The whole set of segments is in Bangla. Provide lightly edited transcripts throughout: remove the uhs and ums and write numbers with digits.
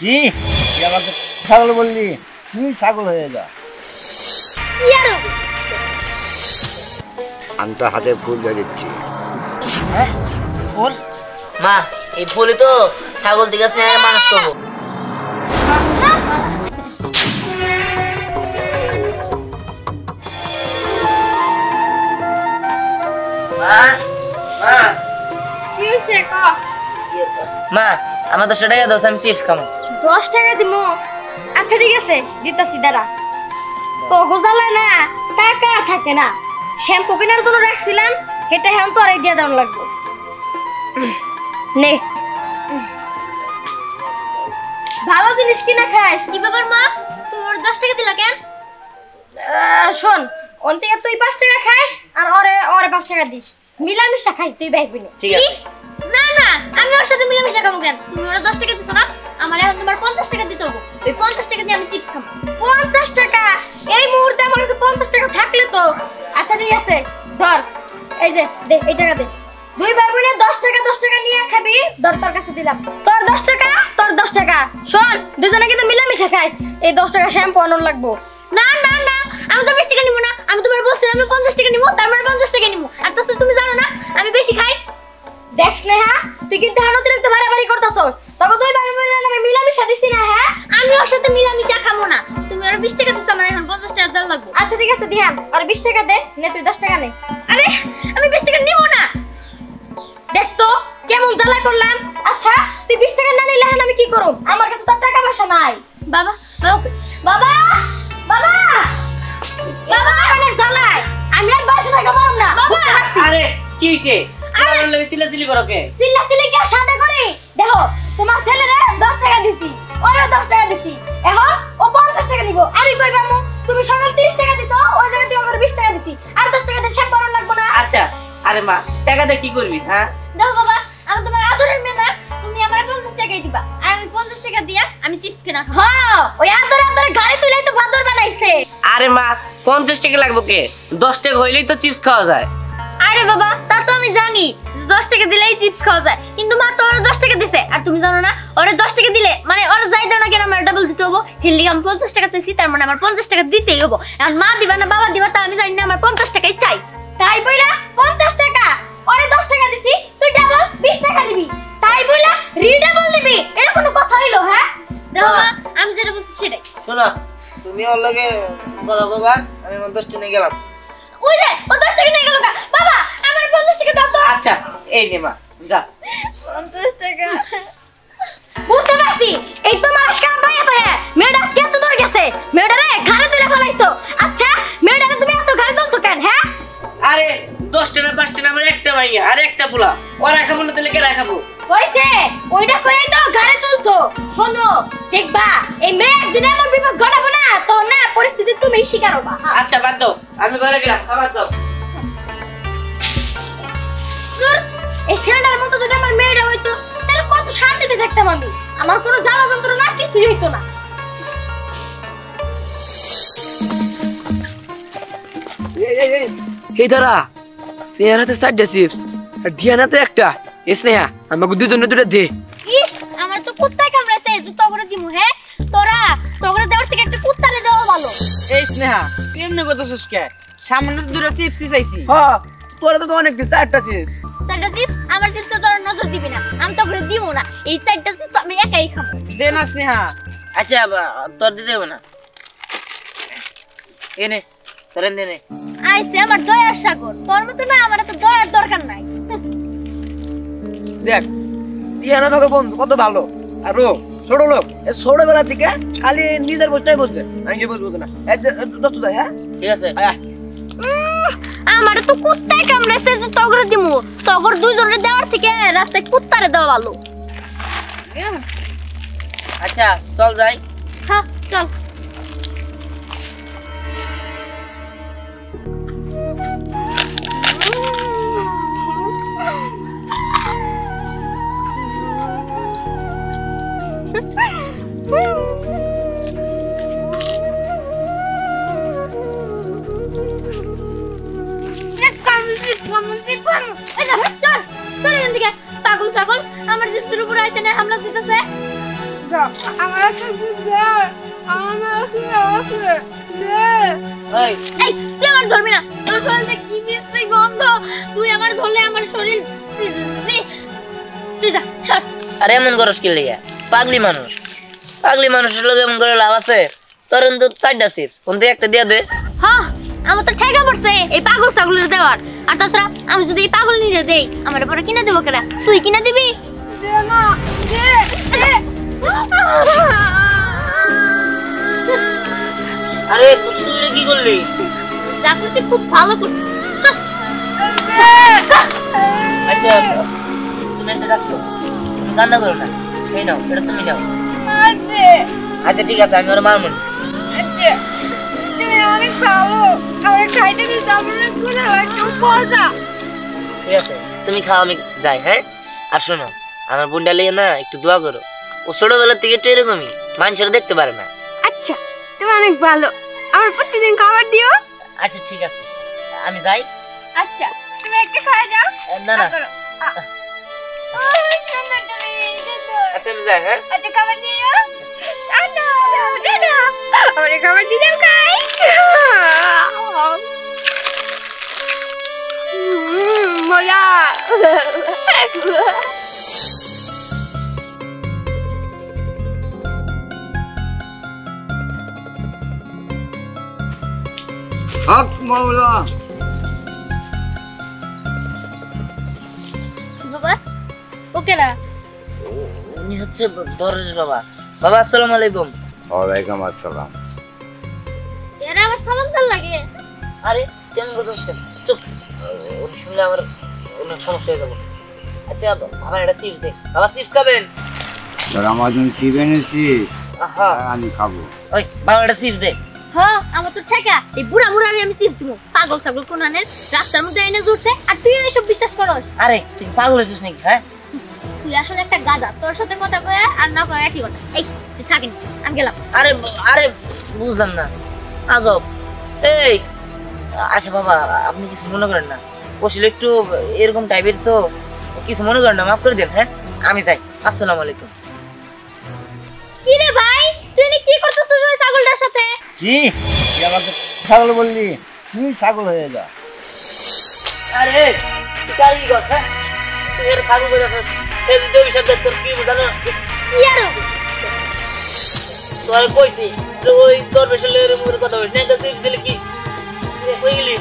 কি আমাকে ছাগল বললি? তুই ছাগল হয়ে যা। আমি তো হাতে ফুল দিয়ে দিচ্ছি। হ্যাঁ ফুল? মা এই ফুলই তো ছাগল থেকে স্নেহ মানুষ করবো। মা আমার 10 টাকা দাও, আমি চিপস খাবো। 10 টাকা দিমু? আচ্ছা ঠিক আছে দিতাছি দাঁড়া। তো গোজালায় না টাকা থাকে না, শ্যাম্পু কেনার জন্য রাখছিলাম, এটা এখন তো আরেক দিয়ে দাম লাগবে। নে ভালো জিনিস কিনা খাস। কি ব্যাপার মা, তোর 10 টাকা দিলা কেন? শোন, ওন থেকে তুই 5 টাকা খাস আর ওরে 5 টাকা দিস, মিলামিশা খাস তুই ভাইবি না। ঠিক আছে। না না, আমি ওর সাথে মিলামিশা খাবো কেন? তুমি ওরা 10 টাকা দিছো না, আমার এখন তোমার 50 টাকা দিতে হবে। ওই 50 টাকা দিয়ে আমি চিপস খাবো। 50 টাকা? এই মুহূর্তে আমার কাছে 50 টাকা থাকলে তো। আচ্ছা ঠিক আছে, ধর এই যে দে, এই টাকা দে। দুই ভাই বোনে 10 টাকা নিয়ে খাবি। ধর তোর কাছে দিলাম, তোর 10 টাকা, তোর 10 টাকা। শোন, দুজনে কিন্তু মিলামিশা খাইস। এই 10 টাকা শ্যাম্পু আনার লাগবো। না না না, আমি তো 20 টাকা নিব না। আমি তোমার বলছিলাম আমি 50 টাকা নিব, তার মানে 50 টাকা নিব। আর তো তুমি জানো না আমি বেশি খাই। দেখ স্নেহা, তুই কিন্তু অতিরিক্ত বাড়াবাড়ি করতেছস। তবে তুই ভাই বোনের নামে মিলামিশা দিছিস না? হ্যাঁ, আমি ওর সাথে মিলামিশা খাবো না। তুমি ওর 20 টাকা দিছো, আমার এখন 50 টাকা দেওয়া লাগবে। আচ্ছা ঠিক আছে দিহান, আর 20 টাকা দে। নে তুই 10 টাকা নে। আরে আমি 20 টাকা নিব না। দেখ তো কেমন জ্বালা করলাম। আচ্ছা তুই 20 টাকা না নিলে এখন আমি কি করব? আমার কাছে তো টাকা পয়সা নাই। বাবা বাবা বাবা বাবা, অনেক জ্বালায়, আমি আর বাসা থাকতে পারব না। আরে কি হইছে? আমার লাগে চিল্লাচিল্লি করো কে? চিল্লাচিল্লি কি সাথে করি? দেখো তোমার ছেলেরে 10 টাকা দিছি, ওরে 10 টাকা দিছি, এখন ও 50 টাকা নিব। আমি কই পামু? তুমি সকাল 30 টাকা দিছো, ওই জায়গায় তুই আমার 20 টাকা দিছি, আর 10 টাকা দিয়ে শেষ করার লাগবে না? আচ্ছা আরে মা টাকা দিয়ে কি করবি? হ্যাঁ দেখো বাবা, আমি তোমার আদরের মেয়ে না, তুমি আমার 50 টাকাই দিবা, আর আমি 50 টাকা দিয়া আমি চিপস কিনা খাবো। হ্যাঁ, ওই আদরে গাড়ি তুলাই তো বাদর বানাইছে। আরে মা 50 টাকা লাগবে কে? 10 টাকা হইলেই তো চিপস খাওয়া যায়। আরে বাবা, তা তো আমি জানি 10 টাকা দিলেই চিপস খাওয়া যায়, কিন্তু মা তো ওরে 10 টাকা দিছে, আর তুমি জানো না ওরে 10 টাকা দিলে মানে ওরে যাই দাও না কেন আমার ডাবল দিতে হবে। হিল্লি আমি 50 টাকা চাইছি, তার মানে আমার 50 টাকা দিতেই হবে। আর মা দিবা না বাবা দিবা তা আমি জানি না, আমার 50 টাকাই চাই। তাই বইলা 50 টাকা ওরে 10 টাকা দিছি, তুই ডাবল 20 টাকা দিবি, তাই বইলা রিডাবল দিবি, এটা কোনো কথা হইলো? হ্যাঁ দেখো মা, আমি যেটা বলছি সেটাই শোনো, তুমি ওর লগে কথা কইবা, আমি 10 টাকা নিয়ে গেলাম। ওই যে ও 10 টাকা নিয়ে গেল বাবা, আমার 50 টাকা দাও তো। আচ্ছা এই নে মা, যা। 50 টাকা বুঝতে পারছি, এই তো মাস কাম পাইয়া পাইয়া মেয়েটা আজকে এত দূর গেছে, মেয়েটারে ঘাড়ে তুলে ফেলাইছো। আচ্ছা মেয়েটারে তুমি এত ঘাড়ে তুলছো কেন? হ্যাঁ আরে 10 টাকা 5 টাকা আমার একটা মাইয়া আর একটা পোলা, ওরা খাবো না তাহলে কে রাখাবো? হইছে, ওইটা কইই তো ঘাড়ে তুলছো। শোনো দেখবা, এই মেয়ে একদিন এমন বিপদ ঘটাবো না, তো না পরিস্থিতি তুমি শিকার হবা। আচ্ছা বাদ দাও, আমি ঘরে গেলাম, খাবার দাও। এই ছেলেটার মতো যদি আমার মেয়েরা হইতো তাহলে কত শান্তিতে থাকতাম আমি, আমার কোনো জ্বালা যন্ত্রণা কিছুই হইতো না। এই দাঁড়া, চেহারাতে 4টা চিপস আর ধিয়ানাতে একটা। স্নেহা আমাকে দুজনে দুটো দে। ইস, আমার তো কুত্তা কামড়াছে, জুতো করে দিমু। হ্যাঁ তোরা তোরে দেওয়ার থেকে একটা কুত্তারে দেওয়া ভালো। এই স্নেহা তুই এমনি করতেছিস কে? সামনে তো দুটো চিপস চাইছি। হ্যাঁ তোরা তো অনেক 4টা চিপস। 4টা চিপস? আমার চিপসে তোরা নজর দিবি না, আমি তো করে দিমু না। এই 4টা চিপস আমি একাই খাবো। দে না স্নেহা। আচ্ছা তোর দিতে হবে না, এনে তোর এনে নে। আইছে আমার দয়ার সাগর, তোর মতো না আমার তো দয়ার দরকার নাই। দেখ ধিয়ানা ভাগে বন্ধু কত ভালো, আর ও ছোট লোক, ছোটবেলা থেকে খালি নিজের বসটাই বলছে, আমি যে বুঝবো না। দোস্ত যাই। হ্যাঁ ঠিক আছে। আমার তো কুত্তায় কামড়াছে, জুতো করে দিমু। তগর দুইজনের দেওয়ার থেকে রাস্তায় কুত্তারে দেওয়া ভালো। আচ্ছা চল যাই। হ্যাঁ চল। পাগল ছাগল আমার জিপসের উপর আইসে হামলা দিতেছে। আমার একটা দে আমার আছে দে এই এই তুই আমার ধরবি না তোর শরীরে কি মিষ্টি গন্ধ তুই আমার ধরলে আমার শরীর তুই যা সর আরে এমন করস কি লিয়া পাগলি মানুষের লোক এমন করে লাভ আছে তোর তো 4টা চিপস কোনতে একটা দিয়ে দে হ্যাঁ আমার তো ঠেকা পড়ছে এই পাগল ছাগলের দেওয়ার আর তাছাড়া আমি যদি এই পাগল নিয়ে দেই আমার পরে কিনে দেবো কেনা তুই কিনে দিবি দে না দে দে আরে তুই এটা কি করলি যা করছিস খুব ভালো করছিস আচ্ছা তুমি একটা কাজ করো তুমি কান্না করো না এই নাও এটা তুমি নাও আচ্ছা ঠিক আছে আমি ওর মারমু আচ্ছা তুমি অনেক ভালো আমার খাইতে দিতে আমার ক্ষুধা লাগছে মজা ঠিক আছে তুমি খাও আমি যাই হ্যাঁ আর শোনো আমার বোনটা লিয়ে না একটু দোয়া করো ও ছোটবেলা থেকে তো এরকমই মানুষেরা দেখতে পারে না আচ্ছা তুমি অনেক ভালো আমার প্রতিদিন খাবার দিও আচ্ছা ঠিক আছে আমি যাই আচ্ছা তুমি একটা খাওয়া যাও না না করো সুন্দর তুমি আচ্ছা আমি যাই হ্যাঁ আচ্ছা খাবার দিও টাটা টাটা আমার খাবার দিও খাই মজা হক মাওলা। বাবা ওকে না উনি হচ্ছে দরজ বাবা বাবা আসসালামু আলাইকুম ওয়ালাইকুম আসসালাম। এরা আমার সালাম দাল লাগে আরে কেন বলছিস চুপ উনি শুনলে আমার অনেক সমস্যা হয়ে যাবে আচ্ছা আমার একটা চিপস দে বাবা চিপস খাবেন তোর আমার জন্য কি এনেছি হ্যাঁ আমি খাবো। ওই বাবা একটা চিপস দে হ্যাঁ আমার তো ঠেকা এই বুড়া মুড়ারে আমি চিপ দিব পাগল ছাগল কোনানের রাস্তার মধ্যে এনে জুড়ছে আর তুই এসব বিশ্বাস করস আরে তুই পাগল হয়েছিস নাকি হ্যাঁ তুই আসলে একটা গাধা তোর সাথে কথা কয়ে আর না কয়ে একই কথা এই তুই থাকিস আমি গেলাম আরে আরে বুঝলাম না আজব এই আচ্ছা বাবা আপনি কিছু মনে করেন না বসলে একটু এরকম টাইপের তো কিছু মনে করেন না মাফ করে দেন হ্যাঁ আমি যাই আসসালামু আলাইকুম কি রে ভাই তুই এনে কি করতেছিস ওই ছাগলটার সাথে কি তুই আমাকে ছাগল বললি? তুই ছাগল হয়ে যা। আরে কাই কথা তুই এর সাগু করে আছিস এই দুটো বিষয় তোর কি বুঝানো কি আর তোর কইছি যে ওই তোর বেশলে এর মুখের কথা বলিস না তো তুই দিলে কি কই গেলি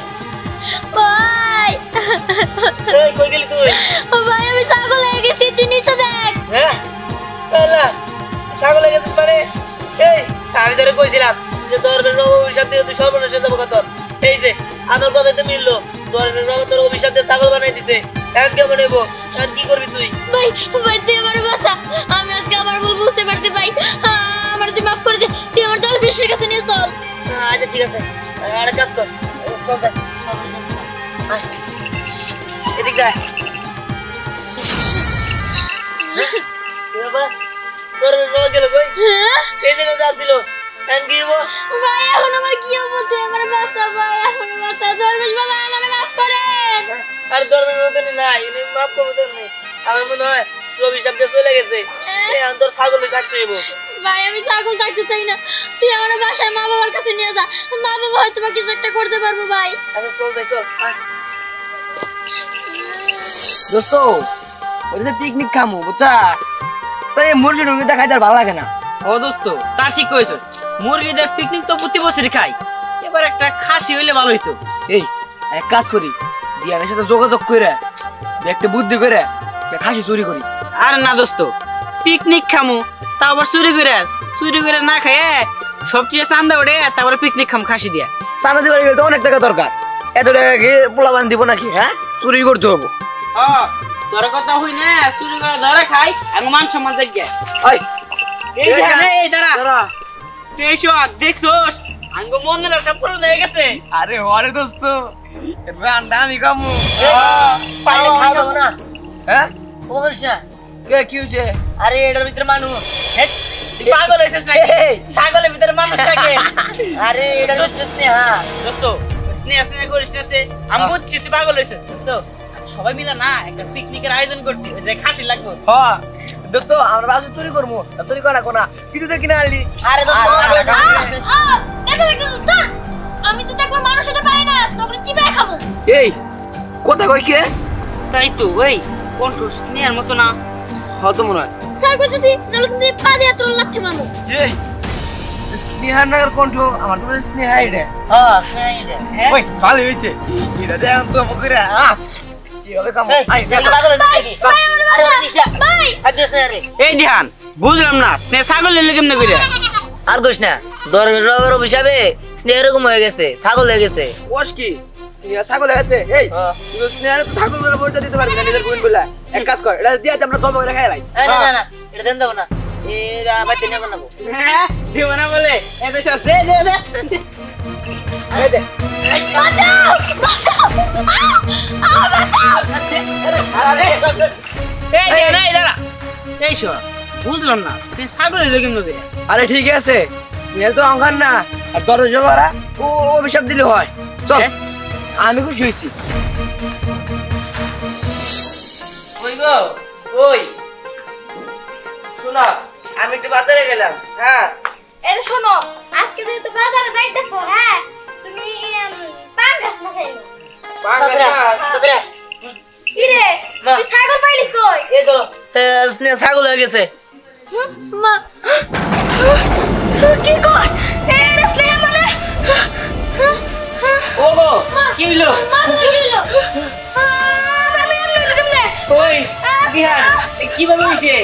ভাই এই কই গেলি তুই ও ভাই আমি ছাগল হয়ে গেছি তুই নিচে দেখ হ্যাঁ তাহলে ছাগল হয়ে গেছিস মানে এই আমি তোরে কইছিলাম যে তোর অভিশাপ দিয়ে তুই সর্বনাশ হয়ে যাবো তোর এই যে আমার কথাই তো মিললো তোর অভিশাপ দিয়ে ছাগল বানাই দিছে এখন কেমন নেবো এখন কি করবি তুই ভাই ভাই তুই আমার বাসা আমি আজকে আমার ভুল বুঝতে পারছি ভাই আমার তুই মাফ করে দে তুই আমার দল বিশ্বের কাছে নিয়ে চল আচ্ছা ঠিক আছে আর কাজ কর চল দেখ এদিকে আয়। তোর গেল কই এই দিকে যাচ্ছিল এখন কি হবো ভাই এখন আমার কি হচ্ছে আমার বাসা ভাই এখন বাসা দরবেশ বাবা আমার মাফ করেন আর ধর্মের মতন নাই ইনি মাফ করবো তোর নেই আমার মনে হয় তোর অভিশাপ দিয়ে চলে গেছে এখন তোর ছাগলে থাকতে হইব ভাই আমি ছাগল থাকতে চাই না তুই আমার বাসায় মা বাবার কাছে নিয়ে যা মা বাবা হয়তো বা কিছু একটা করতে পারবো ভাই আচ্ছা চল যাই চল দোস্ত ওই যে পিকনিক খামু বুঝছা তো এই মুরগি টুরগিটা খাইতে আর ভালো লাগে না। ও দোস্ত তার ঠিক কইছ মুরগি দিয়ে পিকনিক তো প্রতি বছরই খাই এবার একটা খাসি হইলে ভালো হইতো এই এক কাজ করি দিয়ানের সাথে যোগাযোগ করে একটা বুদ্ধি করে একটা খাসি চুরি করি। আর না দোস্ত পিকনিক খামু তা আবার চুরি করে না খায় সবচেয়ে চান্দা ওঠে তারপরে পিকনিক খাম খাসি দিয়া চাঁদা দিবার গেলে তো অনেক টাকা দরকার এত টাকা কি পোলা বান দিব নাকি হ্যাঁ চুরি করতে হবো। তোর কথা হই না চুরি করে ধরে খাই আর মান সম্মান জায়গা ওই এই এই দাঁড়া তুই এসো দেখছোস আঙ্গ মনের সব পূরণ হয়ে গেছে আরে ওরে দোস্ত রান্না আমি খামু পাইলে খাওয়া যাবো না হ্যাঁ ও করিস না কি হয়েছে? আরে এটার ভিতরে মানুষ তুই পাগল হয়েছিস নাকি ছাগলের ভিতরে মানুষ থাকে আরে এটা হচ্ছে স্নেহা দোস্ত স্নেহ করিস না সে আমি বুঝছি তুই পাগল হয়েছিস দোস্ত সবাই মিলে না একটা পিকনিকের আয়োজন করছি ওই যে খাসি লাগবে হ্যাঁ দোস্ত আমরা ভাবছি চুরি করবো, চুরি করা কোনা কিছু তো কিনে আনলি। আরে দোস্ত আমি তো একবার মানুষ হতে পারি না, তোকে চিবাই খাবো। এই কথা কই কে? তাই তো ওই কণ্ঠ স্নেহার মতো না? হয়তো মনে হয়। স্যার কইতেছি নালে তুমি পা দিয়ে তোর লাগতে মামু। এই স্নেহার নাগার কণ্ঠ, আমার তো স্নেহা এটা। হ্যাঁ স্নেহাইডা হ্যাঁ ওই ভালো হয়েছে এটা দেখুন তো মুখে কি হবে কাম। আই আরে নিশা ভাই আগে স্নেহারে এই ধ্যান বুঝলাম না, স্নেহ ছাগল এলে কেমনে করে? আর কইস না, ধর্মের রবের অভিশাপে স্নেহ এরকম হয়ে গেছে, ছাগল হয়ে গেছে। কোষ কি স্নেহা ছাগল আছে? এই তুই স্নেহার ছাগল বলে পরিচয় দিতে পারবি না নিজের বোন বলে। এক কাজ কর, এটা দিয়ে আমরা জমা করে খাই লাই। না না না এটা দেন দেব না, এরা বাইতে নিয়ে বানাবো। হ্যাঁ দিও না বলে এত সব দে দে দে। এই দে বাঁচাও বাঁচাও বাঁচাও। এই ধ্যান এই দাঁড়া, এই শোন বুঝলাম না, স্নেহ ছাগল এলে কেমনে করে? আরে ঠিক আছে, স্নেহা তো অঙ্কার না, আর তোর জমারা ও অভিশাপ দিলে হয়। চল আমি খুশি হয়েছি। কই গো কই শোনা, আমি একটু বাজারে গেলাম। হ্যাঁ এই শোনো, আজকে যেহেতু বাজারে যাইতেছো, হ্যাঁ তুমি পাঙ্গাস না খাইলো। কি রে তুই ছাগল পাইলি কই? এই তো স্নেহ ছাগল হয়ে গেছে। মা কি কর? এর স্নেহ মানে ও গো কি হইলো? মা কি হইলো? আমি এমনি কেমনে? ওই দিহান কিভাবে হইছে?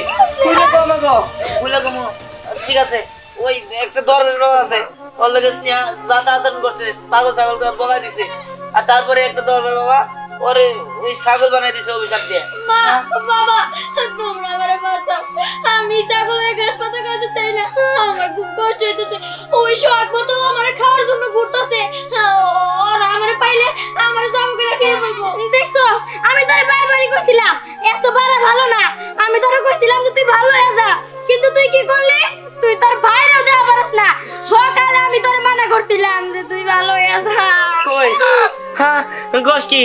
কইলো তো আমাগো কইলো কমো। ঠিক আছে, ওই একটা দরের রোগ আছে, ওর লগে স্নেহ জাতা আচরণ করছে, ছাগল ছাগল করে বগাই দিছে, আর তারপরে একটা দরের বাবা ওরে ওই ছাগল বানাই দিছে অভিশাপ দিয়ে। মা বাবা তোমরা আমারে বাঁচাও, আমি ছাগলের ঘাস পাতা খাইতে চাই না, আমার খুব কষ্ট হইতেছে। ওই শখ মতো আমারে খাওয়ার জন্য ঘুরতেছে, ওরা আমারে পাইলে আমারে জম করে খেয়ে ফেলবো। দেখছো আমি তোরে বারবারই কইছিলাম এত বাড়া ভালো না, আমি তোরে কইছিলাম যে তুই ভালো হয়ে যা, কিন্তু তুই কি করলি? তুই তোর ভাইরাও দেওয়া পারস না। সকালে আমি তোরে মানা করছিলাম যে তুই ভালো হয়ে যা। ওই হ্যাঁ গোস কি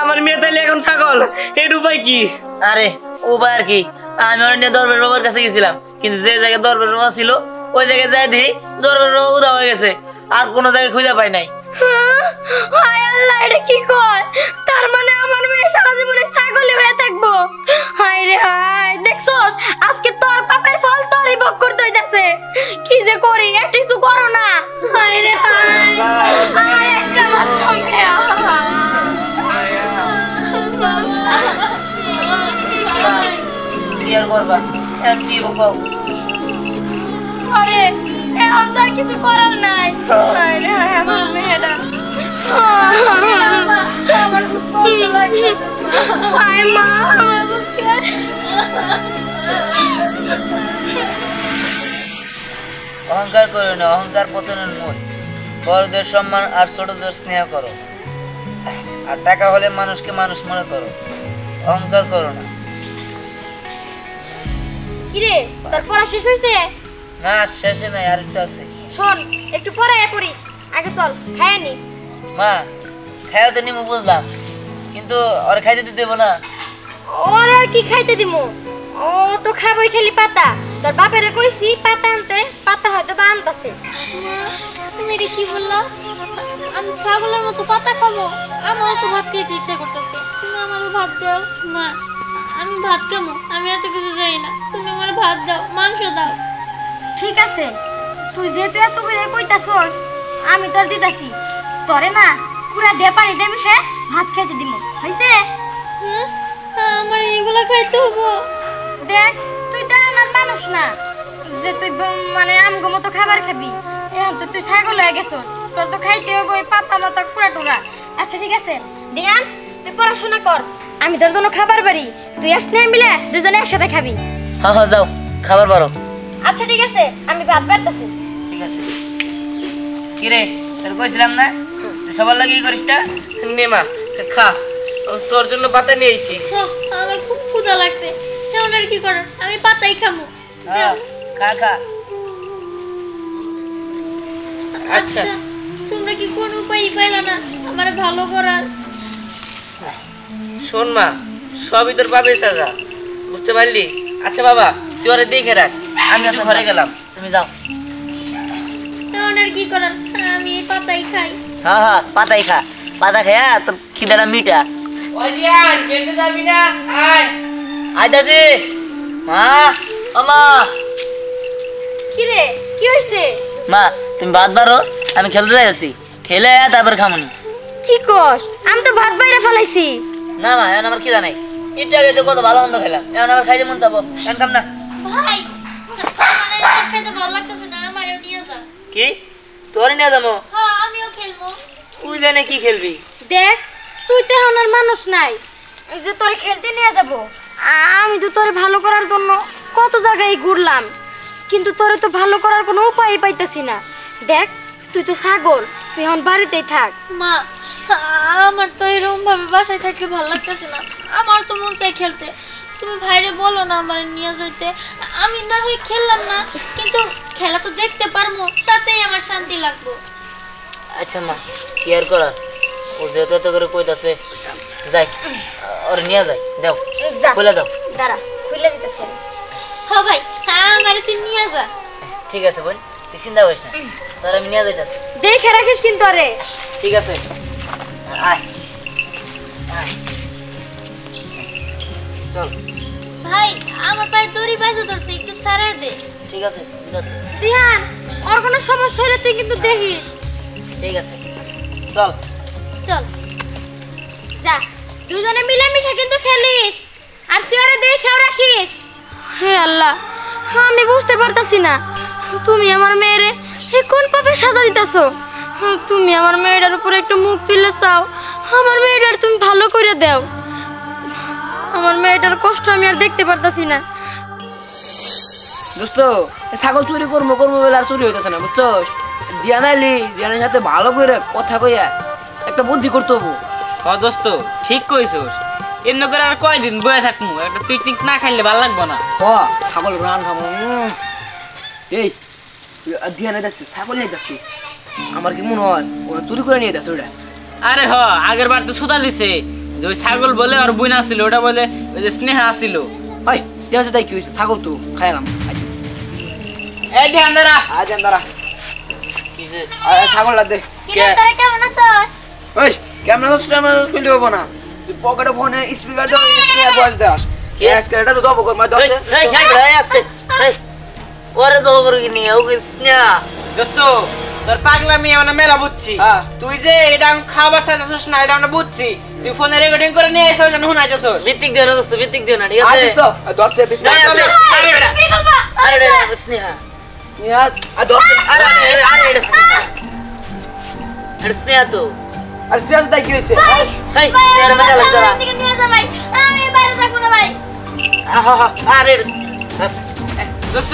আমার মেয়ে তাইলে এখন ছাগল, এর উপায় কি? আরে উপায় আর কি, আমি ওর নিয়ে দরবার বাবার কাছে গেছিলাম, কিন্তু যে জায়গায় দরবার বাবা ছিল ওই জায়গায় যাই দিই দরবার বাবা উদা হয়ে গেছে, আর কোনো জায়গায় খুঁজে পাই নাই। হায় আল্লাহ, এটা কি কয়? তার মানে আমার মেয়ে সারা জীবনে ছাগল হয়ে থাকবো? হায় রে হায়, দেখছস আজকে তোর পাপের ফল তোরই ভোগ করতে হইতাছে। কি যে করি, একটা কিছু করো না। হায় রে হায়, আর একটা মাত্র মেয়ে। কি আর করবা, এখন কি বলবো? আরে এখন তো আর কিছু করার নাই। হায় রে হায়, আমার মেয়েটা। আমার খুব কষ্ট লাগছে। হায় মা, আমার বুকে। অহংকার করো না, অহংকার পতনের মূল। বড়দের সম্মান আর ছোটদের স্নেহ করো, আর টাকা হলে মানুষকে মানুষ মনে করো, অহংকার করো না। কিরে তোর পড়া শেষ হয়েছে? না শেষে নাই, আরেকটা আছে। শোন একটু পড়ায় করিস, আগে চল খায় নি। মা খাইয়া তো নিমু বুঝলাম, কিন্তু ওর খাইতে দিতে দেবো না। ওর আর কি খাইতে দিমু, ও তো খাবই খালি পাতা। তোর বাপেরে কইছি পাতা আনতে, পাতা হয়তো বা আনতাছে। তুমি এটা কি বললা? আমি ছাগলের মতো পাতা খাবো? আমারও তো ভাত খেতে ইচ্ছা করতেছে, তুমি আমারও ভাত দাও। মা আমি ভাত খাবো, আমি এত কিছু জানি না, তুমি আমার ভাত দাও, মাংস দাও। ঠিক আছে, তুই যেহেতু এত করে কইতাছস আমি তোর দিতাছি। তোরে না পুরা দে পানি দে মিশে ভাত খাইতে দিমু, হইছে? আমার এগুলা খাইতে হবো? দেখ তুই তো আমার মানুষ না যে তুই মানে আমগো মতো খাবার খাবি। এখন তো তুই ছাগল হয়ে গেছ, তোর তো খাইতে হবো এই পাতা মাতা কুড়া টুরা। আচ্ছা ঠিক আছে দিয়ান, তুই পড়াশোনা কর, আমি তোর জন্য খাবার বাড়ি, তুই আর স্নেহ মিলে দুজনে একসাথে খাবি। হ্যাঁ হ্যাঁ যাও খাবার পারো। আচ্ছা ঠিক আছে, আমি ভাত বাড়তেছি। ঠিক আছে। কিরে তোর কইছিলাম না সবার লাগে করিস না? নে মা খা, তোর জন্য পাতা নিয়ে আইছি। আমার খুব ক্ষুধা লাগছে, এখন আর কি করার, আমি পাতাই খামু। খা খা। আচ্ছা তোমরা কি কোন উপায় পাইলা না আমার ভালো করার? শোন মা, সবই তোর বাপের সাজা, বুঝতে পারলি? আচ্ছা বাবা তুই ওরে দেখে রাখ, আমি তো ঘরে গেলাম, তুমি যাও। এখন আর কি করার, আমি এই পাতাই খাই। হ্যাঁ হ্যাঁ পাতাই খা, পাতা খায়া তোর খিদাটা মিটা। ওই দিয়ান খেলতে যাবি না? আয় আইতাছি। মা ও মা। কি রে, কি হইছে? মা তুমি ভাত বারো, আমি খেলতে যাইছি, খেলে তারপর খামুনি। কি কস? আমি তো ভাত বাইরে ফেলাইছি। না মা এখন আমার খিদা নাই, একটু আগে তো কত ভালো মন্দ খেলাম, এখন আমার খাইতে মন চাবো, জানতাম না। ভাই আমার এসব খেতে ভালো লাগতেছে না, আমারও নিয়ে যা। কি তোরে নিয়ে যাবো? হ্যাঁ আমিও খেলবো। তুই জানে কি খেলবি? দেখ তুই তো এখন আর মানুষ নাই যে তোরে খেলতে নিয়ে যাব। আমি তো তোরে ভালো করার জন্য কত জায়গায় ঘুরলাম, কিন্তু তোরে তো ভালো করার কোনো উপায় পাইতেছি না। দেখ তুই তো ছাগল, তুই এখন বাড়িতেই থাক। মা আমার তো এরকম ভাবে বাসায় থাকতে ভালো লাগতেছে না, আমার তো মন চাই খেলতে। তুমি ভাইরে বলো না আমার নিয়ে যাইতে, আমি না হয় খেললাম না, কিন্তু খেলা তো দেখতে পারবো, তাতেই আমার শান্তি লাগবে। আচ্ছা মা কি আর করার, ও যেহেতু এত করে কইতাছে, যাই ওর নিয়ে যাই, দাও খুলে দাও। দাঁড়া খুলে দিতেছি। হ্যাঁ ভাই আমারে তুই নিয়ে যা। ঠিক আছে বোন, তুই চিন্তা করিস না, তোর আমি নিয়ে যাইতাছি। দেখে রাখিস কিন্তু আরে। ঠিক আছে আয় আয় চল। ভাই আমার পায়ে দড়ি বাজে ধরছে, একটু সারাই দে। ঠিক আছে ঠিক আছে রিহান আর কোনো সমস্যা হলে তুই কিন্তু দেখিস। ঠিক আছে চল। চল যা, দুজনে মিলেমিশে কিন্তু খেলিস, আর তুই আরে দেখেও রাখিস। হে আল্লাহ, আমি বুঝতে পারতাছি না তুমি আমার মেয়েরে হে কোন পাপে সাজা দিতেছো। তুমি আমার মেয়েটার উপরে একটু মুখ তুলে চাও, আমার মেয়েটার তুমি ভালো করে দাও। আমার মেয়েটার কষ্ট আমি আর দেখতে পারতাছি না। দোস্ত ছাগল চুরি করবো করবো বলে আর চুরি হইতেছে না, বুঝছস? দিয়া নাইলি দিয়ানের সাথে ভালো করে কথা কইয়া একটা বুদ্ধি করতে হবো। হ দোস্ত ঠিক কইছস, এমনি করে আর কয়দিন বয়ে থাকবো, একটা পিকনিক না খাইলে ভালো লাগবো না। হ ছাগল রান খাবো। এই দিয়া নাই যাচ্ছে, ছাগল নিয়ে যাচ্ছি, আমার কি মনে হয় ওরা চুরি করে নিয়ে যাচ্ছে ওটা। আরে হ আগের বার তো সুতা দিছে যে ওই ছাগল বলে আর বুইনা ছিল, ওটা বলে ওই যে স্নেহা আসিল। হয় স্নেহ তাই কি হয়েছে, ছাগল তো খাইলাম। এই ধ্যান দাঁড়া আজ দাঁড়া, কিসে ছাগল দে। কেমন আছিস? ওই ক্যামেরা করলে হবো না, তুই পকেটে ফোনে স্পিকার দাও, স্পিকার বয়স দাস। কি? এটা তো জব কর মাই দছে। আসতে ওরে যাবো করে কি নিয়ে ওকে স্নেহা। দোস্ত তোর পাগলামি আমরা মেলা বুঝছি, হ্যাঁ। তুই যে এটা আমি খাবার চাইতেছিস না এটা আমরা বুঝছি, তুই ফোনে রেকর্ডিং করে নিয়ে এসে ওটা শুনাইতেছিস। ভিত্তিক দিও না দোস্ত, ভিত্তিক দিও না, ঠিক আছে? আছিস তো দছে না, বিস্তার আসতে। আরে বেটা, আরে বেটা, স্নেহা। স্নেহা আর দছে। আরে আরে আরে এটা স্নেহা। এটা স্নেহা তো। আর স্নেহা তাই কি হয়েছে? হেই এর মজা লাগছে না। নিয়ে যা ভাই, আমি বাইরে থাকবো না ভাই। আরে এটা স্নেহা। দোস্ত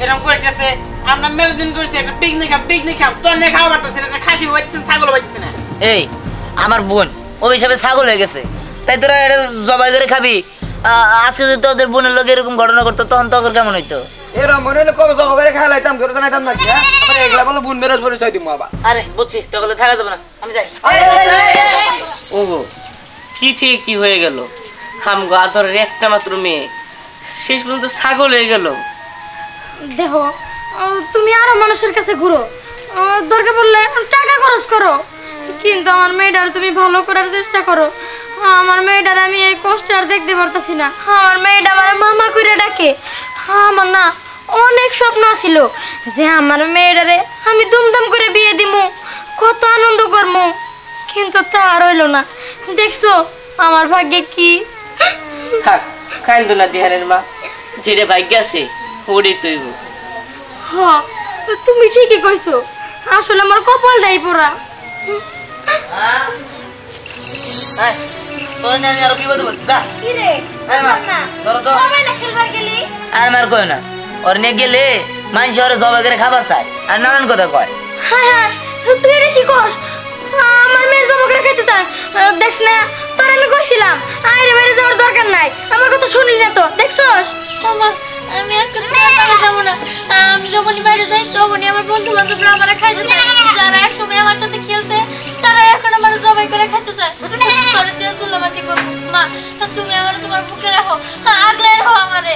এরকম করেছে আমরা মেলা দিন করছি একটা পিকনিক খাম তোর নিয়ে খাওয়া পারতেছি না, একটা খাসি হচ্ছে ছাগল হচ্ছে না। এই আমার বোন অভিশাপে ছাগল হয়ে গেছে, তাই তোরা এটা জবাই করে খাবি? আজকে যদি তোদের বোনের লোক এরকম ঘটনা করতো তখন তোর কেমন হইতো? এরা মনে হলে কবে জব করে খাইলাইতাম, করে জানাইতাম না কি? আবার এগুলা বলে বুন মেরাজ পরিচয় দিমু আবার। আরে বুঝছি তোকে থাকা যাবে না, আমি যাই। ওগো কি থেকে কি হয়ে গেল? হামগো আদরের একটা মাত্র মেয়ে শেষ পর্যন্ত ছাগল হয়ে গেল। দেখো তুমি আরো মানুষের কাছে ঘুরো, দরকার পড়লে টাকা খরচ করো, কিন্তু আমার মেয়েটার তুমি ভালো করার চেষ্টা করো। আমার মেয়েটার আমি এই কষ্ট আর দেখতে পারতাছি না। আমার মেয়েটা আমার মামা করে ডাকে। আমার না অনেক স্বপ্ন ছিল যে আমার মেয়েটারে আমি ধুমধাম করে বিয়ে দিমু, কত আনন্দ করবো, কিন্তু তা আর হইলো না। দেখছো আমার ভাগ্যে কি? থাক কান্দ না দিহারের মা, যেটা ভাগ্য আছে ওটাই তৈব। হ্যাঁ তুমি ঠিকই কইছো, আসলে আমার কপালটাই পোড়া। তোর নিয়ে আমি আরো বিপদে পড়ি, দা। কি রে এই মা, না ধরো তো। সবাই না খেলবার গেলি? আর মার কয় না, ওর নিয়ে গেলে মানুষ ওরে জবাই করে খাবার চায় আর নানান কথা কয়। হ্যাঁ হ্যাঁ তুই এটা কি কস? আমার মেয়ের জমা করে খেতে চায়, দেখছ না তোর আমি কইছিলাম আইরে বাইরে যাওয়ার দরকার নাই, আমার কথা শুনলি না তো? দেখছস মামা আমি আজকে বাইরে যাবো না, আমি যখনই বাইরে যাই তখনই আমার বন্ধু বান্ধবরা আমার খাইতে চায়, যারা একসময় আমার সাথে খেলছে তারা এখন আমার জবাই করে খেতে চায়। তোর দিয়ে তুলামাতি করবো। মা তুমি আমার তোমার বুকে রাখো, আগলে রাখো আমারে।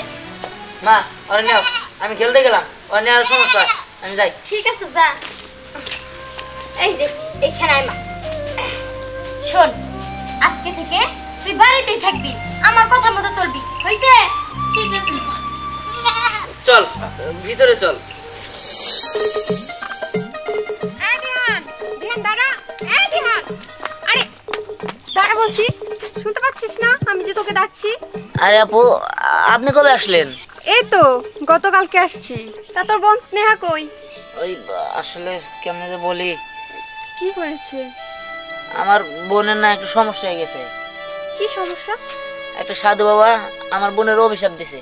মা ওরে নাও, আমি খেলতে গেলাম, ওরে নেওয়ার সমস্যা হয়, আমি যাই। ঠিক আছে যা। এই যে এইখানে আয় মা। শোন, আজকে থেকে তুই বাড়িতেই থাকবি, আমার কথা মতো চলবি, হইছে? ঠিক আছে। চল ভিতরে চল। দাঁড়া বলছি, শুনতে পাচ্ছিস না আমি যে তোকে ডাকছি? আরে আপু, আপনি কবে আসলেন? এই তো গতকালকে আসছি। তা তোর বোন স্নেহা কই? ওই আসলে কেমনে যে বলি, কি হয়েছে? আমার বোনের না একটা সমস্যা হয়ে গেছে। কি সমস্যা? একটা সাধু বাবা আমার বোনের অভিশাপ দিছে,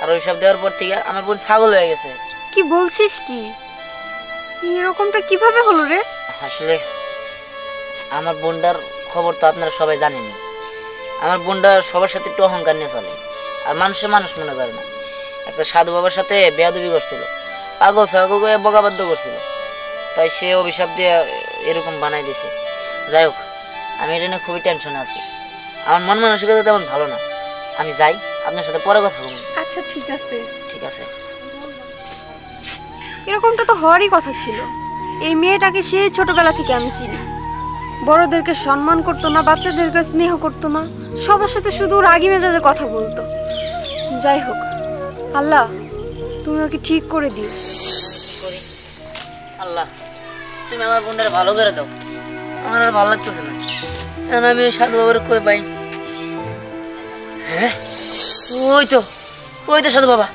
আর অভিশাপ দেওয়ার পর থেকে আমার বোন ছাগল হয়ে গেছে। কি বলছিস কি? এরকমটা কিভাবে হলো রে? আসলে আমার বোনটার খবর তো আপনারা সবাই জানেনই। আমার বোনটা সবার সাথে একটু অহংকার নিয়ে চলে, আর মানুষের মানুষ মনে করে না। একটা সাধু বাবার সাথে বেয়াদবি করছিল, পাগল ছাগল করে বকাবাধ্য করছিল, তাই সে অভিশাপ দিয়ে এরকম বানাই দিয়েছে। যাই হোক, আমি এটা নিয়ে খুবই টেনশনে আছি। আমার মন মানসিকতা তেমন ভালো না। আমি যাই, আপনার সাথে পরে কথা বলবো। আচ্ছা ঠিক আছে। ঠিক আছে। এরকমটা তো হওয়ারই কথা ছিল। এই মেয়েটাকে সেই ছোটবেলা থেকে আমি চিনি। বড়দেরকে সম্মান করতো না, বাচ্চাদেরকে স্নেহ করতো না, সবার সাথে শুধু রাগি মেজাজে কথা বলতো। যাই হোক, আল্লাহ তুমি ওকে ঠিক করে দিও। আল্লাহ, তুমি আমার বোনের ভালো করে দাও, আমার আর ভালো লাগতেছে না। কারণ আমি ওই সাধু বাবার কই পাই? হ্যাঁ, ওই তো সাধু বাবা।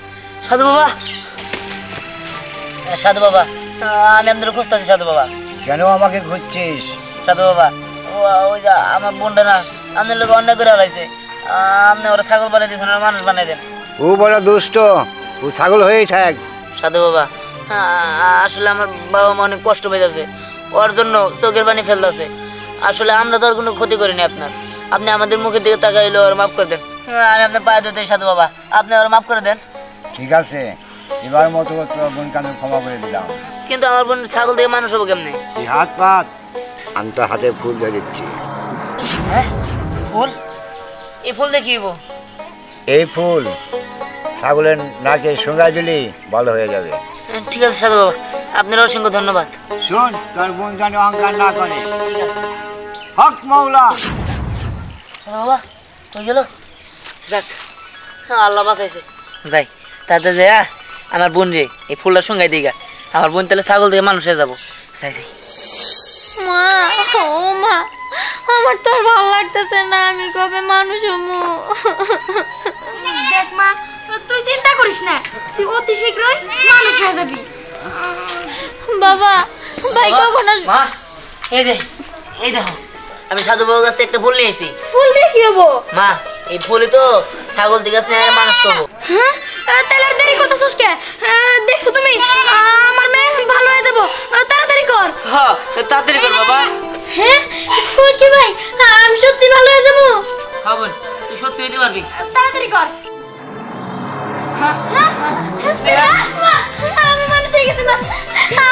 সাধু বাবা, সাধু বাবা, আমি আপনার খুঁজতেছি। সাধু বাবা, কেন আমাকে খুঁজছিস? সাধু বাবা, ওই যে আমার বোনটা না আপনার লোক অন্যায় করে হারাইছে। আপনি ওরা ছাগল বানিয়ে দিয়েছেন, আর মানুষ বানিয়ে দেন। ও বড় দুষ্ট, ও ছাগল হয়েই থাক। সাধু বাবা, আসলে আমার বাবা মা অনেক কষ্ট পেয়ে যাচ্ছে, ওর জন্য চোখের পানি ফেলতেছে। আসলে আমরা তো আর কোনো ক্ষতি করিনি আপনার। আপনি আমাদের মুখের দিকে তাকাইলে ওর মাফ করে দেন। আমি আপনার পায়ে দিতে সাধু বাবা, আপনি ওর মাফ করে দেন। ঠিক আছে, এবার মতো তোর বোনকে আমি ক্ষমা করে দিলাম। কিন্তু আমার বোন ছাগল থেকে মানুষ হবো কেমনে? তুই হাত পাত, আমি তোর হাতে ফুল দিয়ে দিচ্ছি। হ্যাঁ, ফুল? এই ফুল দিয়ে কি হবো? এই ফুল ছাগলের নাকে সঙ্গাই দিলি ভালো হয়ে যাবে। ঠিক আছে সাধু বাবা, আপনার অসংখ্য ধন্যবাদ। শোন, তোর বোন যেন অহংকার না করে। হক মাওলা। সাধু বাবা কই গেল? যাক, আল্লাহ বাঁচাইছে। যাই, তাতে যে আমার বোন রে এই ফুলটা সঙ্গাই দিই গা, আমার বোন তাহলে ছাগল থেকে মানুষ হয়ে যাবো। যাই যাই। মা, ও মা, আমার তো আর ভালো লাগতেছে না, আমি কবে মানুষ হমু? দেখ মা, তুই চিন্তা করিস না, তুই অতি শীঘ্রই মানুষ হয়ে যাবি। বাবা, ভাই কখন আসবে? মা, এই দেখো, আমি সাধু বাবার কাছ থেকে একটা ফুল নিয়েছি। ফুল দিয়ে কি হবো? মা, এই ফুলই তো ছাগল থেকে মানুষ করবো। হ্যাঁ, তাহলে আর দেরি করতেছিস কে? দেখছো তুমি, আমার মেয়ে ভালো হয়ে যাবো, তাড়াতাড়ি কর। হ্যাঁ, তাড়াতাড়ি কর বাবা। হ্যাঁ, খুশকি ভাই, আমি সত্যি ভালো হয়ে যাবো। হ্যাঁ বোন, তুই সত্যি হইতে পারবি। তাড়াতাড়ি কর। আমি মানুষ হয়ে গেছি, মা,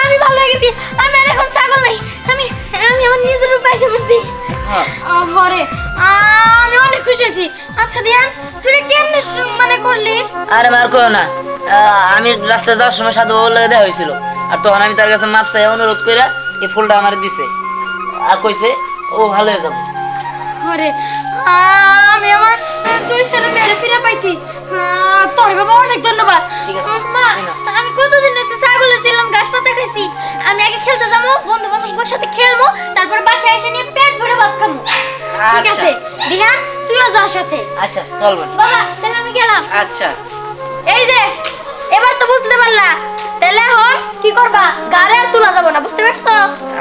আমি ভালো হয়ে গেছি, আমি আর এখন ছাগল নাই, আমি আমার নিজের রূপে এসে পড়ছি। হরে, আমি অনেক খুশি হয়েছি। আচ্ছা দিয়ান, তুই কেমনে মানে করলি? আরে মার করো না, আমি রাস্তায় যাওয়ার সময় সাধু বাবার লাগে দেখা হয়েছিল, আর তখন আমি তার কাছে মাপ চাই অনুরোধ করে এই ফুলটা আমার দিছে, আর কইছে ও ভালো হয়ে যাবে। হরে, আমি আমার দুই ছেলে মেয়েরে ফিরে পাইছি, তোর বাবা অনেক ধন্যবাদ। ঠিক আছে, মা, আমি কতদিন হয়েছে ছাগলে ছিলাম, ঘাস পাতা খাইছি। আমি আগে খেলতে যাবো, বন্ধু বান্ধবের সাথে খেলবো, তারপরে বাসায় এসে নিয়ে পেট ভরে ভাত খাবো। ঠিক আছে দিহান, তুইও যার সাথে। আচ্ছা চল বোন। বাবা, তাহলে আমি গেলাম। আচ্ছা। এই যে, এবার তো বুঝতে পারলা, তাহলে এখন কি করবা? গাড়ি আর তোলা যাবো না, বুঝতে পারছো?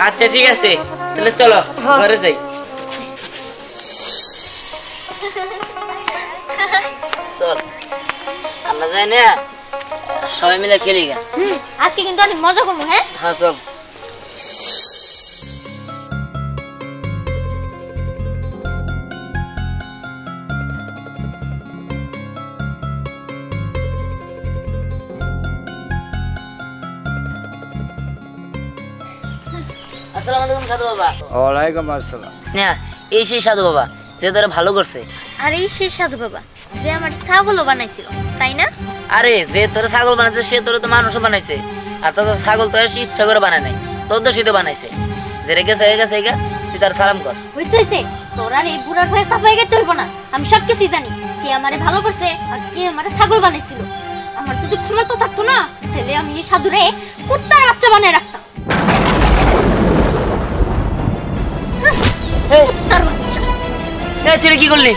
আচ্ছা ঠিক আছে, তাহলে চলো ঘরে যাই। চল, আমরা যাই না, সবাই মিলে খেলি গা। আজকে কিন্তু অনেক মজা করবো। হ্যাঁ, হ্যাঁ চল। আসসালামু আলাইকুম সাধু বাবা। ওয়ালাইকুম আসসালাম। স্নেহা, এই সেই সাধু বাবা যে তোরা ভালো করছে। আর এই সেই সাধু বাবা যে আমার ছাগলও বানাইছিল, তাই না? আরে যে তোর ছাগল বানাইছে সে তোর তো মানুষও বানাইছে, আর তোর ছাগল তো ইচ্ছা করে বানায় নাই, তোর তো শীতে বানাইছে। যে রেখেছে গেছে তুই তার সালাম কর। হইছে তোর আর এই বুড়ার ভয়ে সাফাই গেতে হইব না। আমি সব কিছু জানি, কে আমারে ভালো করছে আর কে আমারে ছাগল বানাইছিল। আমার যদি ক্ষমতা থাকতো না তাহলে আমি এই সাধুরে কুত্তার বাচ্চা বানিয়ে রাখতাম। কুত্তার বাচ্চা। এই তুই কি করলি?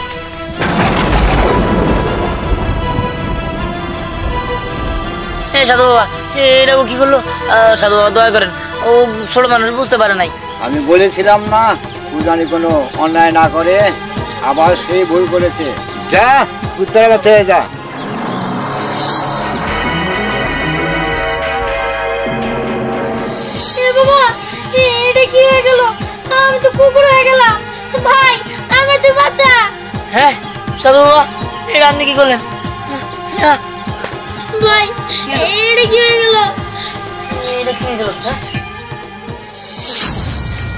সাধু বাবা এটা ও কি করলো? সাধু বাবা দয়া করেন, ও ছোট মানুষ বুঝতে পারে নাই। আমি বলেছিলাম না ও জানি কোনো অন্যায় না করে, আবার সেই ভুল করেছে। যা কুত্তার কাছে যা। বাবা এটা কি হয়ে গেল? আমি তো কুকুর হয়ে গেলাম। ভাই আমার তো বাচ্চা। হ্যাঁ সাধু বাবা এটা আপনি কি করলেন? ভাই এটা কি হয়ে গেল? এটা কি হয়ে গেল?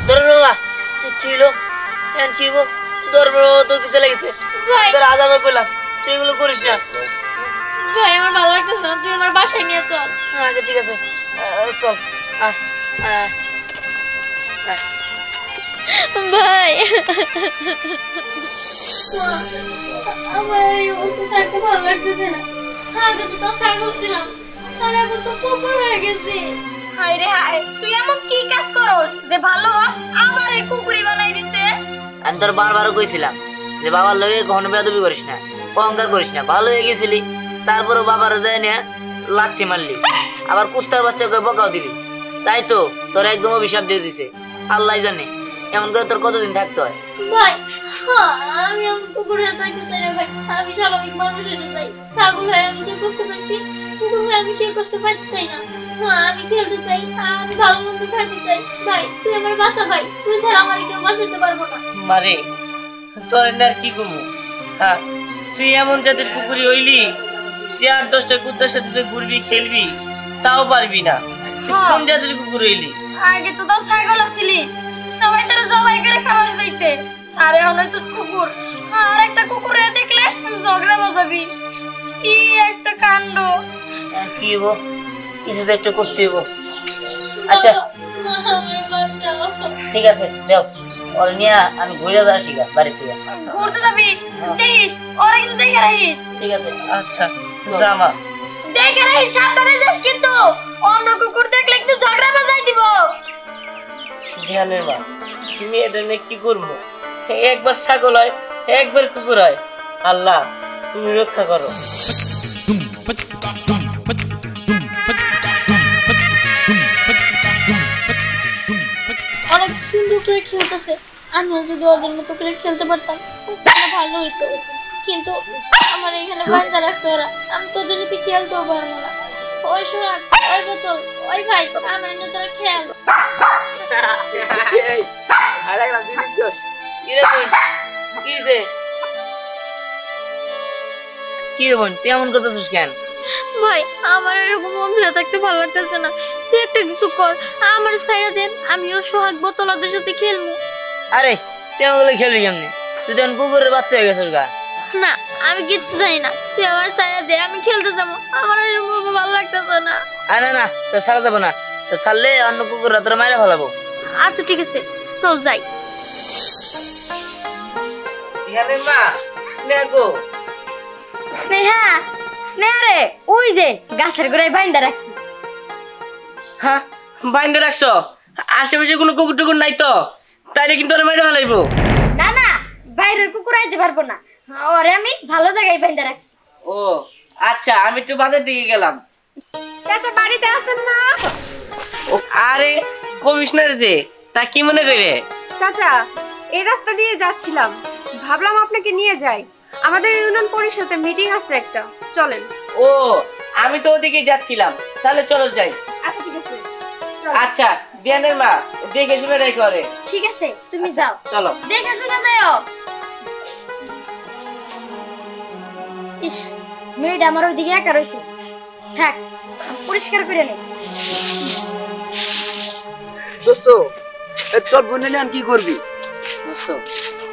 ধরো বাবা কি হলো? কি গো ধরো তো কিছু লেগেছে। ভাই তোর আদামে বললাম তুই এগুলো করিস না। ভাই আমার ভালো লাগতেছে না, তুই আমার বাসায় নিয়ে চল। আচ্ছা ঠিক আছে চল। ভাই আমার এই অবস্থা থাকতে ভালো লাগতেছে না। আগে তো তো ছাগল ছিলাম আর এখন তো কুকুর হয়ে গেছি। হায় রে হায়, তুই এমন কি কাজ করস যে ভালো হস আমার এই কুকুরই বানাই দিতে? আমি তোর বারবার কইছিলাম যে বাবার লগে কখনো বেয়াদবি করিস না, অহংকার করিস না। ভালো হয়ে গেছিলি, তারপরে বাবার যায় না লাথি মারলি, আবার কুত্তার বাচ্চাকে বকাও দিলি। তাই তো তোর একদম অভিশাপ দিয়ে দিছে। আল্লাহ জানে এমন করে তোর কতদিন থাকতে হয়। ভাই আমি আমার কুকুর হয়ে থাকতে চাই না ভাই। আমি স্বাভাবিক মানুষ হতে চাই। ছাগল হয়ে আমি যে কষ্ট পাইছি, কুকুর হয়ে আমি সেই কষ্ট পাইতে চাই না। আমি খেলতে চাই, আমি ভালো মন্দ খাইতে চাই। ভাই তুই আমার বাঁচা ভাই, তুই ছাড়া আমার কেউ বাঁচাতে পারবো না। মারে তোর আর কি কমু? হ্যাঁ তুই এমন জাতের কুকুরি হইলি যে 8-10টা কুত্তার সাথে তুই ঘুরবি খেলবি তাও পারবি না। তুই কোন জাতের কুকুর হইলি? আগে তো তাও ছাগল আসছিলি, সবাই তোর জবাই করে খাবার দিতে। আর এখন তুই কুকুর, আর একটা কুকুরে দেখলে ঝগড়া বাজাবি। কি একটা কাণ্ড! কি হবো? কিছু তো একটা করতে হবো। আচ্ছা ঠিক আছে দেও ওর নিয়ে আমি ঘুরে যাওয়া শিখা বাড়ি থেকে। ঘুরতে যাবি দেখিস, ওরা কিন্তু দেখে রাখিস। ঠিক আছে আচ্ছা যা মা। দেখে রাখিস, সাবধানে যাস কিন্তু। অন্য কুকুর দেখলে কিন্তু ঝগড়া বাজাই দিব। ধ্যানের মা তুমি এটা নিয়ে কি করবো? একবার ছাগল হয়, একবার কুকুর হয়। আল্লাহ তুমি রক্ষা করো। অনেক সুন্দর করে খেলতেছে, আমিও যদি ওদের মতো করে খেলতে পারতাম তাহলে ভালো হইতো। কিন্তু আমার এখানে বাঁধা রাখছে ওরা, আমি তো ওদের সাথে খেলতেও পারবো না। ওই সোহাগ, ওই বোতল, ওই ভাই আমার এনে তোরা খেল। কি রে বোন তুই এমন করতেছিস কেন? ভাই আমার এরকম বন্ধু থাকতে ভালো লাগতেছে না, তুই একটা কিছু কর, আমার ছাইড়া দেন, আমিও সোহাগ বোতল ওদের সাথে খেলবো। আরে তুই আমাকে খেলবি কেমনি? তুই তখন কুকুরের বাচ্চা হয়ে গেছিস গা। না আমি কিচ্ছু জানি না, তুই আমার ছাইড়া দে, আমি খেলতে যাবো। আমার এরকম ভালো লাগতেছে না। না না তোর ছাড়া যাবো না, তোর ছাড়লে অন্য কুকুররা তোরা মাইরা ফেলাবো। আচ্ছা ঠিক আছে চল যাই। মা গো স্নেহা, স্নেহা রে, ওই যে গাছের গোড়ায় বাইন্দা রাখছি। হ্যাঁ বাইন্দে রাখছো? আশেপাশে কোনো কুকুর টুকুর নাই তো? তাইলে কিন্তু ওরা মাইরা ফেলাইবো। না না বাইরের কুকুর আইতে পারবো না, ওরে আমি ভালো জায়গায় বাইন্দা রাখছি। ও আচ্ছা আমি একটু বাজার দিকে গেলাম। চাচা বাড়িতে আছেন না? ও আরে কমিশনার যে, তা কি মনে করে? চাচা এই রাস্তা দিয়ে যাচ্ছিলাম, ভাবলাম আপনাকে নিয়ে যাই। আমাদের ইউনিয়ন পরিষদে মিটিং আছে একটা, চলেন। ও আমি তো ওদিকে যাচ্ছিলাম, তাহলে চলো যাই। আচ্ছা ঠিক আছে আচ্ছা বিয়ানের মা দেখে শুনে রেখো রে। ঠিক আছে তুমি যাও, চলো দেখে শুনে যাও। ইস মেয়েটা আমার ওইদিকে একা রয়েছে, থাক পরিষ্কার করে নে। দোস্ত তোর বোনে নিয়ে কি করবি? দোস্ত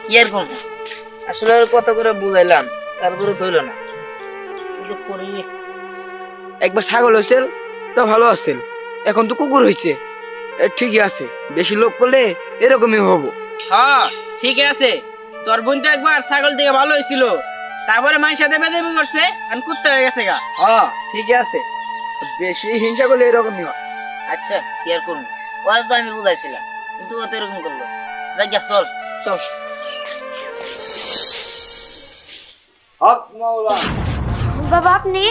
কি আর করবো, আসলে ওর কত করে বুঝাইলাম তারপরে ধরল না। যে করি একবার ছাগল হয়েছিল তা ভালো আছিল, এখন তো কুকুর হয়েছে। ঠিকই আছে, বেশি লোক করলে এরকমই হবো। হ্যাঁ ঠিক আছে, তোর বোন তো একবার ছাগল থেকে ভালো হয়েছিল, তারপরে মায়ের সাথে বেদবি করছে, এখন কুত্তা হয়ে গেছে গা। হ্যাঁ ঠিকই আছে, বেশি হিংসা করলে এরকমই হয়। আচ্ছা কি আর করবো, ওরা তো আমি বুঝাইছিলাম, কিন্তু ও তো এরকম করলো। যাই যা, চল চল। হক মাওলা, বাবা আপনি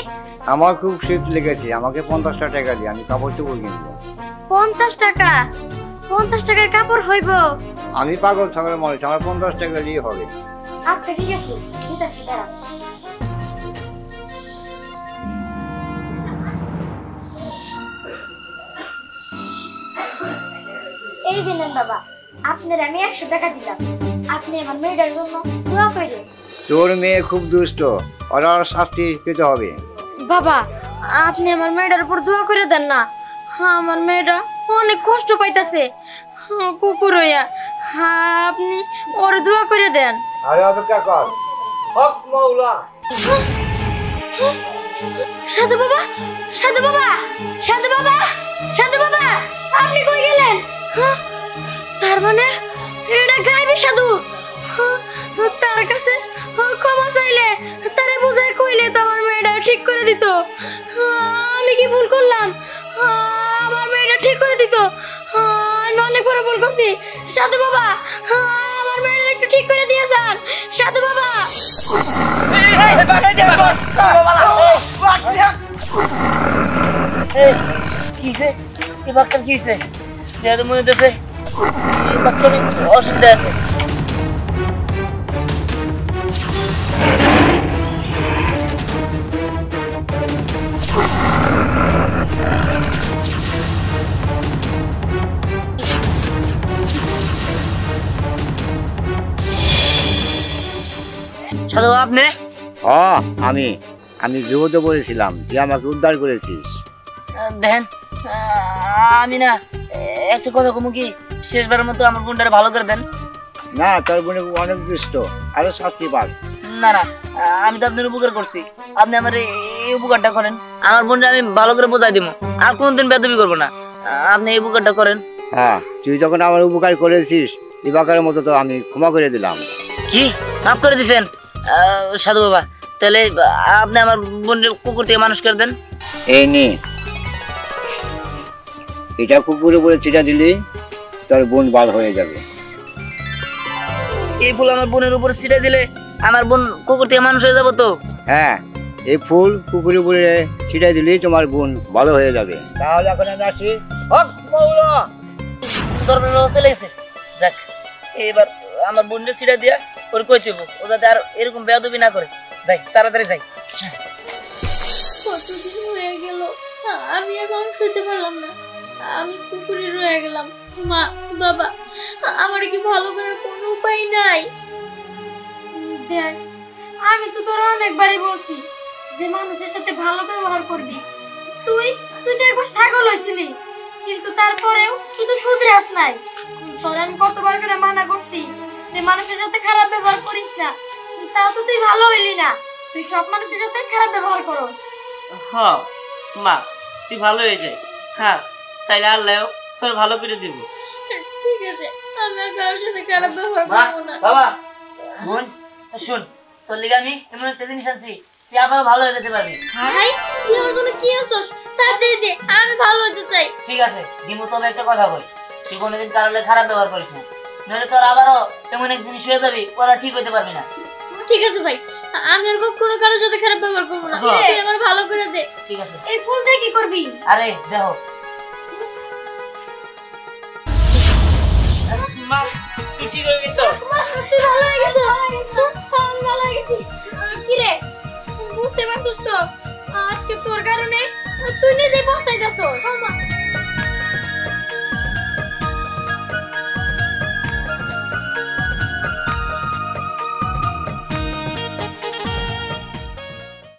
আমার খুব শীত লেগেছে, আমাকে 50টা টাকা দিয়ে আমি কাপড় চোপড় কিনবো। 50 টাকা? 50 টাকায় কাপড় হইব? আমি পাগল ছাগলের মানুষ, আমার 50 টাকা দিয়ে হবে। আচ্ছা ঠিক আছে, ঠিক আছে দাঁড়া। এই দিলেন বাবা, আপনার আমি 100 টাকা দিলাম, আপনি আমার মেয়েটার জন্য দোয়া করেন। তোর মেয়ে খুব দুষ্ট, ওরা শাস্তি পেতে হবে। বাবা আপনি আমার মেয়েটার উপর দোয়া করে দেন না, আমার মেয়েটা অনেক কষ্ট পাইতাছে কুকুর হইয়া, আপনি ওর দোয়া করে দেন। আরে অপেক্ষা কর। হক মাওলা, সাধু বাবা, সাধু বাবা, সাধু বাবা, সাধু বাবা, আপনি কই গেলেন? তার মানে এটা গায়েবী সাধু, তার কাছে ক্ষমা চাইলে, তারে বুঝাই কইলে তো আমার মেয়েটা ঠিক করে দিত। আমি কি ভুল করলাম? আমার মেয়েটা ঠিক করে দিত, আমি অনেক বড় ভুল করছি। সাধু বাবা আমার মেয়েটা একটু ঠিক করে দিয়েছেন, সাধু বাবা। কিসে এই বাচ্চার কিসে, যেহেতু মনে হচ্ছে এই বাচ্চার অসুবিধা আছে। সাধু আপনি? হ্যাঁ আমি আমি জোরতে বলেছিলাম যে আমাকে উদ্ধার করেছিস। দেখেন আমি না একটা কথা কমু কি, শেষবারের মতো আমার বোনটারে ভালো করে দেন। না, তোর বোনে অনেক দুষ্ট, আরো শাস্তি পাক। না না, আমি তো আপনার উপকার করছি, আপনি আমার এই উপকারটা করেন, আমার বোনটা আমি ভালো করে বোঝাই দিব, আর কোনোদিন বেদবি করবো না, আপনি এই উপকারটা করেন। হ্যাঁ, তুই যখন আমার উপকার করেছিস, এবারের মতো তো আমি ক্ষমা করে দিলাম। কি মাফ করে দিছেন? সাধু বাবা, তাহলে আপনি আমার বোনের কুকুর থেকে মানুষ করে দেন। এই নে, এটা কুকুরে বলে চিটা দিলি তোর বোন বাদ হয়ে যাবে। এই ফুল আমার বোনের উপর ছিটে দিলে আমার বোন কুকুর থেকে মানুষ হয়ে যাবো তো? হ্যাঁ, এই ফুল কুকুরে বলে ছিটাই দিলি তোমার বোন ভালো হয়ে যাবে। তাহলে এখন আমি আসি। হক মাওলা, দরকার চলে গেছে। যাক, এবার আমার বোনকে ছিটে দিয়া ওর কই দেব, ও যাতে আর এরকম বেয়াদবি না করে। যাই, তাড়াতাড়ি যাই। কতদিন হয়ে গেল আমি আর মানুষ হইতে পারলাম না, আমি কুকুরে রয়ে গেলাম। মা বাবা আমার কি ভালো করার কোনো উপায় নাই? দেখ, আমি তো তোর অনেকবারই বলছি যে মানুষের সাথে ভালো ব্যবহার করবি। তুই তুই তো একবার ছাগল হয়েছিলি, কিন্তু তারপরেও তুই তো শুধরাস নাই। তোর আমি কতবার করে মানা করছি যে মানুষের সাথে খারাপ ব্যবহার করিস না, তাও তো তুই ভালো হইলি না, তুই সব মানুষের সাথে খারাপ ব্যবহার করো। হ্যাঁ মা, তুই ভালো হয়ে যায়। হ্যাঁ, তাইলে আল্লাহ তোর ভালো করে দিব। ঠিক আছে, আমি আর কারোর সাথে খারাপ ব্যবহার মা, করবো না। বাবা, বোন, শোন, তোর লিগে আমি এমন একটা জিনিস আনছি, তুই আবার ভালো হয়ে যেতে পারবি। ভাই তুই আমার জন্য কি আনছস? তাড়াতাড়ি দে, আমি ভালো হতে চাই। ঠিক আছে, দিমু, তবে একটা কথা বল, তুই কোনোদিন কারোর খারাপ ব্যবহার করিস না, নইলে তোর আবারও এমন এক জিনিস হয়ে যাবি, ওরা ঠিক হইতে পারবি না। ঠিক আছে ভাই, আমি আর কখনো কারোর সাথে খারাপ ব্যবহার করবো না। হ্যাঁ। তুই আমার ভালো করে দে। ঠিক আছে। এই ফুল দিয়ে কি করবি? আরে দেখো মা, তুই ঠিক হয়ে গেছ। তুই ভালো হয়ে গেছিস? আমি ভালো হয়ে গেছি। কি রে, বুঝতে পারছিস তো আজকে তোর কারণে তুই নিজে পস্তাইতেছস।